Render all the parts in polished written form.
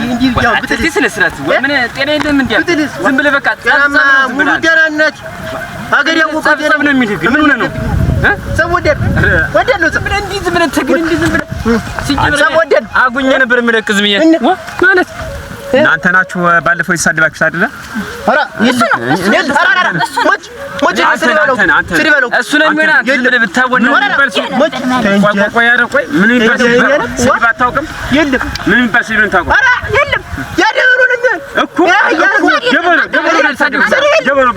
እንዲህ ያው ብትል ስለ ስራት ምን ጤና የለም እንዴ? ዝም ብለህ በቃ ሙሉ ደህናነት ሀገር ያወቀ ጤና ነው የሚልህ ግን ምን ሆነህ ነው? ሰው ወደድ ነው ዝም ብለህ እንዲህ ዝም ብለህ ትግል እንዲህ ዝም ብለህ ሰው ወደድ አጉኘ ነበር የምለቅዝ ብዬ ማለት እናንተ ናችሁ ባለፈው ይሳደባችሁ አይደለ? ኧረ እሱ ነው የሚሆነው። ዝም ብለህ ብታወን ነው ቆይ ቆይ ምን ይባል ስድብ አታውቅም? የለም ምን ይባል ስድብ ታውቁ? ኧረ የለም ያደረሩን እኮ ደበሎ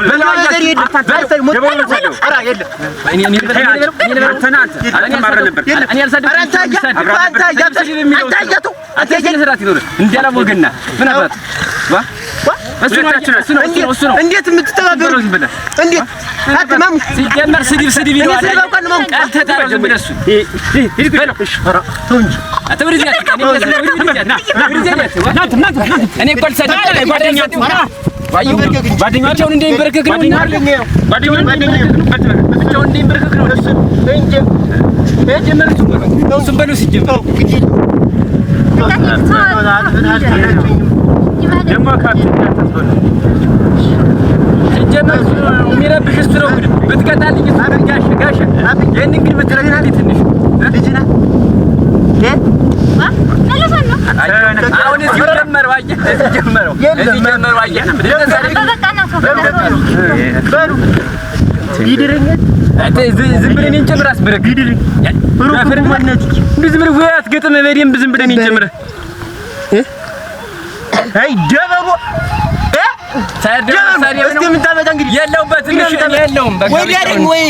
እንዴት የምትተባበሩ እንዴት አትማሙ ሲጀመር ስድብ ይለዋል አልተጣራም ብለሱ እኔ እኮ ጓደኛቸውን እንደሚበረከክ ነው ጓደኛቸውን እንደሚበረከክ ነው እሱም በለው ሲጀመር ደግሞ ሲጀመር የሚረብሽ እሱ ነው እንግዲህ ብትቀጣልኝ ጋሻ ይህን እንግዲህ ብትረግናል ትንሽ ልጅ ናት አሁን ሲጀመር ዋየ ሲጀመር ዋየ ይድረኛል ዝም ብለን እኔን ጨምር አስበረክ ይድረኝ ዝም ብለን ወያት ገጥመህ በደንብ ዝም ብለን እኔን ጨምረህ አይ ደበሮ የለውበትም የለውም በቃ ወይ